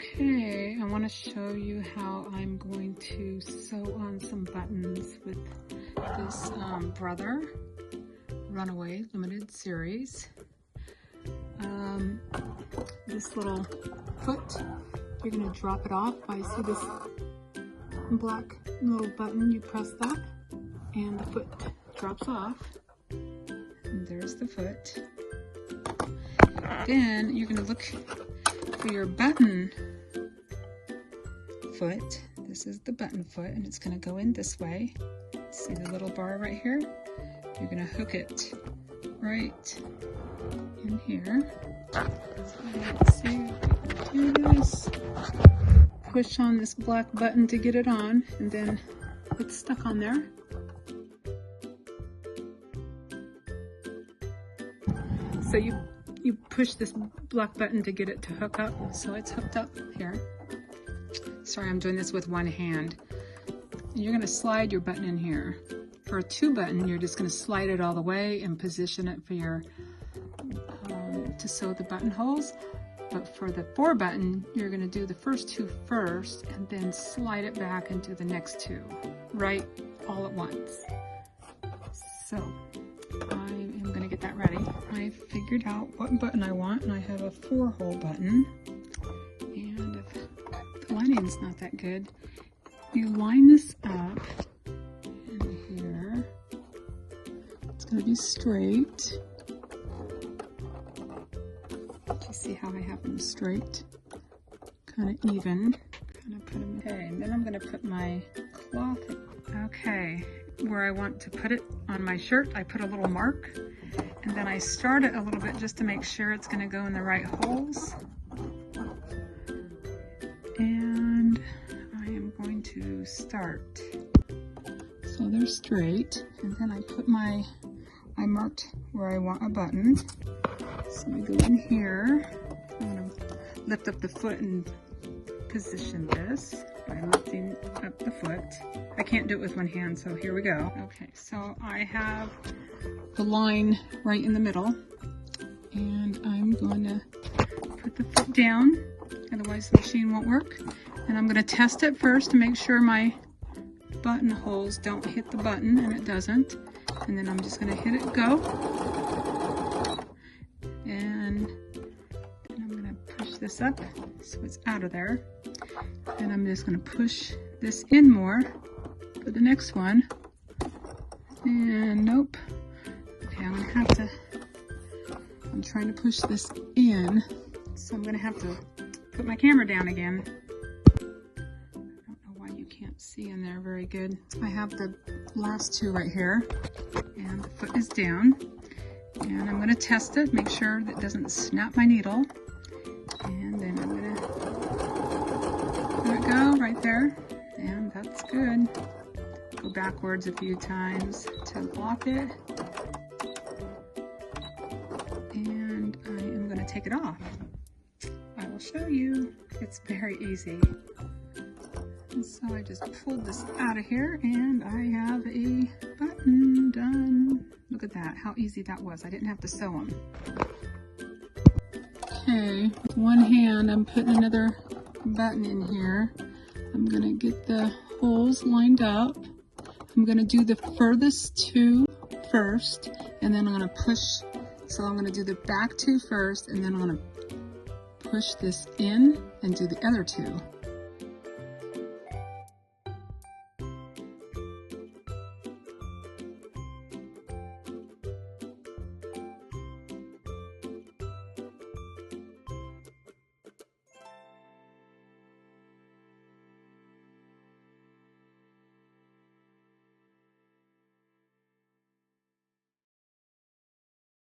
Okay, I want to show you how I'm going to sew on some buttons with this Brother Runaway limited series. This little foot, you're going to drop it off. I see this black little button, you press that and the foot drops off. And there's the foot. Then you're going to look for your button foot. This is the button foot and it's going to go in this way. See the little bar right here? You're going to hook it right in here. Let's see if we can do this. Push on this black button to get it on, and then it's stuck on there. So you push this black button to get it to hook up, so it's hooked up here. Sorry, I'm doing this with one hand. And you're going to slide your button in here. For a 2 button, you're just going to slide it all the way and position it for your to sew the buttonholes. But for the 4 button, you're going to do the first 2 first and then slide it back into the next 2, right, all at once. So I am going to get that ready. I figured out what button I want, and I have a 4-hole button. And if the lining's not that good, you line this up in here. It's going to be straight. You see how I have them straight, kind of even, kind of put them. Okay, and then I'm going to put my cloth. Okay, where I want to put it on my shirt, I put a little mark, and then I start it a little bit just to make sure it's going to go in the right holes. And I am going to start. So they're straight, and then I put I marked where I want a button. So we go in here. I'm going to lift up the foot and position this by lifting up the foot. I can't do it with one hand, so here we go. Okay, so I have the line right in the middle, and I'm going to put the foot down, otherwise the machine won't work. And I'm going to test it first to make sure my buttonholes don't hit the button, and it doesn't. And then I'm just going to hit it go. And then I'm going to push this up so it's out of there. And I'm just going to push this in more for the next one. And nope. Okay, I'm going to have to, I'm trying to push this in, so I'm going to have to put my camera down again. I don't know why you can't see in there very good. I have the last 2 right here, and the foot is down. And I'm going to test it, make sure that it doesn't snap my needle. And then I'm going to let it go right there. And that's good. Go backwards a few times to lock it. And I am going to take it off. I will show you. It's very easy. And so I just pulled this out of here, and I have a button done. Look at that, how easy that was. I didn't have to sew them. Okay, with one hand, I'm putting another button in here. I'm gonna get the holes lined up. I'm gonna do the furthest 2 first, and then I'm gonna push. So I'm gonna do the back 2 first, and then I'm gonna push this in and do the other 2.